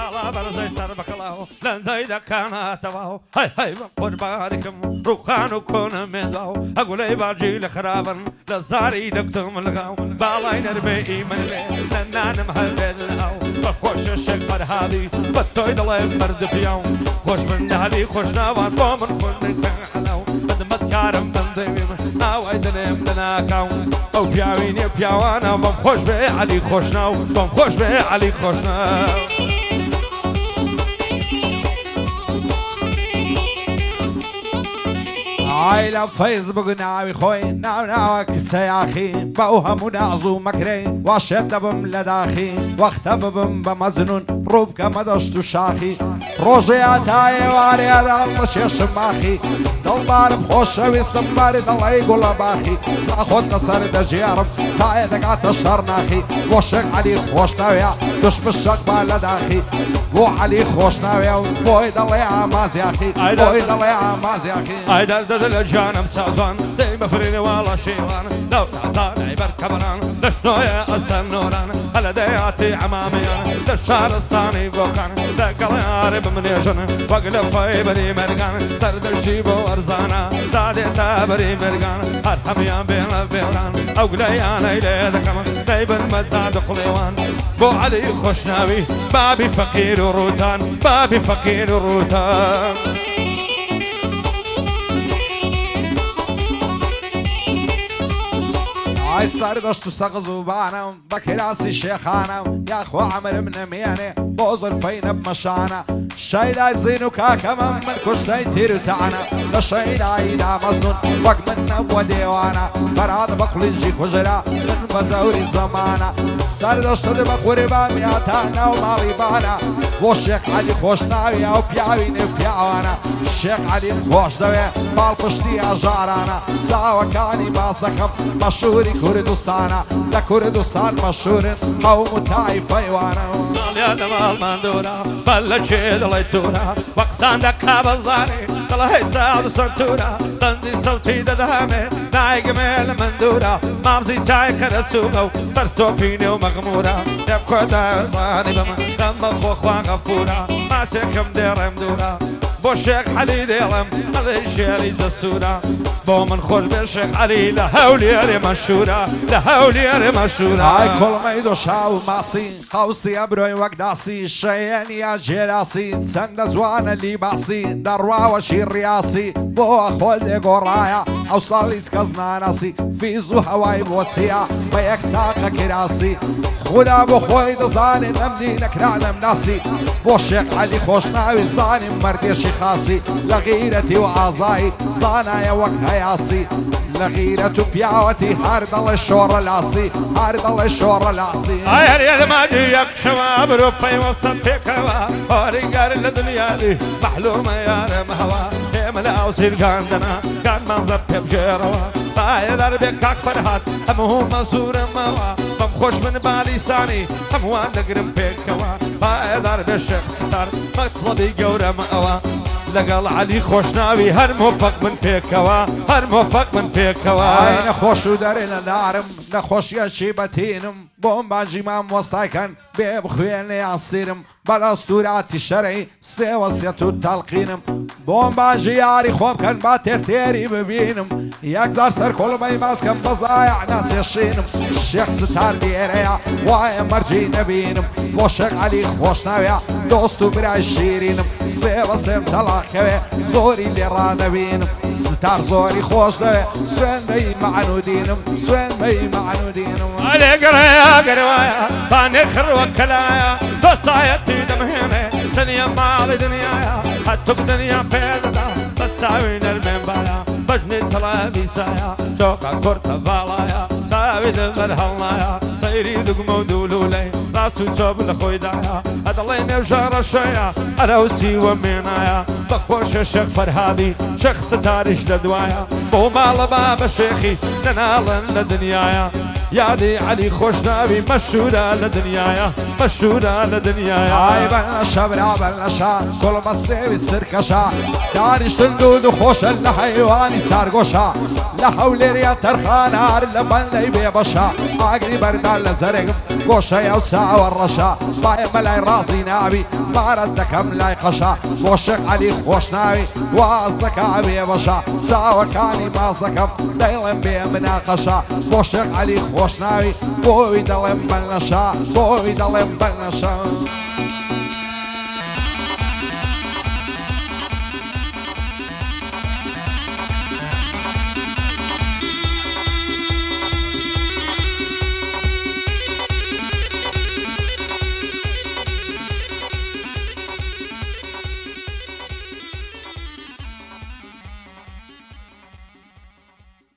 بالا برزي سر بكلاو لن زيد كان تواو هاي هاي قربانكم روخان وكون من داو اقول اي باجي لخرابا لزاري دكتم الغاو بالا نربي من لنا نمهل الهاو بخوش الشكر هذه بطوي دلي برد فياو خوش من هذه خوش نوان بومن كن كحلو بدمت كارم من ضيم ناويدن مدنا كاو او بياويني بياوانا بخوش بي علي خوشناو بخوش بي علي خوشناو عائلة فيسبوك ناوي خوي ناوك سياخي بوهم ونعزو مكري واشتبم لداخي واختبم بمزنون روبك مدشتو شاخي روجياتاي واري الله شيش ماخي دلبار بخوش ويسلم بارد الله يقول باخي ساخد نصر دجيارم تايدك عتشر ناخي وشك علي خوش ناويا دش بالشك بالداخي بو علي خوش ناويا بويد الله عماز ياخي بويد الله عماز ياخي الجانب سازان زي مفرين والله شيوان لو تعطان عبر كبران لشنويا السنوران هلا دياتي عماميان للشارستاني بوكان لقل يارب من يجن وقلب في بني مرقان سردشتي بو ارزانا دادي تابري مرقان هرحميان بين بيران اوقليان ايليدكم ليب المزاد قليوان بو علي خوشناوي بابي فقير وروتان بابي فقير وروتان هاي صار دشتو سقزو بانا بكراسي شيخانا يا اخو عمر من مياني بوزر فين بمشانا شايدا زينو كاكا من كشتي تيرو تاعنا لشايدا ايدا مزنون وق من ابو ديوانا براد بقل نجي كجرا من بزوري زمانا صار دشتو دي بقربا مياتانا ومالي بانا وشيخ علي خوشناوي او بياوين بياوانا الشيخ علي خوش دوي بالبشتي اجارانا ساوا كاني باسكم مشهوري كردستانا لكردستان مشهور قوم تاي فيوانا يا دمال مندورا بلا شيد ليتورا وقسان دكا بزاري طلعي ساعد سنتورا تندي صوتي دهامي نايق ميل مندورا مامزي ساي كرسوغو ترتو فيني ومغمورا يبكو دا زاني بما دم خوخوان غفورا ما تكم ديرم دورا بو شيخ علي ديرم علي شيري جسورا بو من خول بشيخ علي لهولي مشهورة لهولي مشهورة هاي كل ما يدو شاو ماسي خوسي ابروي وقداسي شيان يا جراسي سند زوان اللي باسي دروا وشي الرياسي بو اخول قرايا اوصل سكزنا ناسي في زو هواي بوسيا بيك تاقا كراسي خدا بو خوي دزاني نمدينك نعلم ناسي بو شيخ علي خوشناوي زاني مردي شخاصي لغيرتي وعزاي زانا يا وقت هياسي لغيرة بياوتي هارد الله الشور العصي هارد الله الشور العصي هاي يا الماجيك شباب رفي وسط فكرة ورجال الدنيا دي محلومة يا رمهوا يملا وسير قاندنا كان منظر بجيروا هاي دربك أكبر هات همهم منصور موا بمخوش من بالي ثاني هموان نقرم بكوا هاي درب الشخص صار مطلبي جورة موا لقال علي خوشناوي هر موفق من بيكوا هر موفق من بيكوا هاي نخوش ودارنا نعرم نخوش يا شيبتينم بوم باجي مام وسطايكن بخوين يعصيرم بالاستورات الشرعي سواسيتو التلقينم بوم باجي ياري خوم كان باتر تيري ببينم يكزار سر كل ما يماسكن بزايع ناس يشينم الشيخ ستار ديريا واي مرجي نبينم وشك علي خوشناوي دوستو براي شيرينم سواسيم تلاقوي زوري اللي رانبينم ستار زوري خوش دوي سوين بي معنودينم سوين بي معنودينم علي قريا قروايا فاني خر وكلايا دوستايتي دمهيني دنيا مالي دنيايا هتوك دنيا بيضا بتساوين المنبايا بجني سلامي سايا شوكا كورتا بالايا ساوي دمر هلايا سيري دقمو دولولي راتو شوب لخوي دايا هدالين وشار الشويا اروتي ومينايا بخوش الشيخ فرهادي شيخ ستارش لدوايا بو مال بابا شيخي ننال لدنيايا يا دي علي خوشناوي مشهورة لدنيايا مشهورة لدنيا ئای بەلەشە برا بەلەشە کۆڵ بە سێوی سرکەشە دانیشتن دوود و خۆشە لە حەیوانی چارگۆشە لە هەولێریە تەرخانار لە بەندەی بێبەشە ئاگری بەردان لە زەرێگم گۆشەیە و چاوە ڕەشە باە بەلای ڕازی ناوی بارەت دەکەم لای قەشە بۆ شێخ عەلی خۆشناوی واز دەکا بێبەشە چاوەکانی باز دەکەم دەیڵێم بێ مناقەشە بۆ شێخ عەلی خۆشناوی بۆی دەڵێم بەلەشە بۆی دەڵێم بەلەشە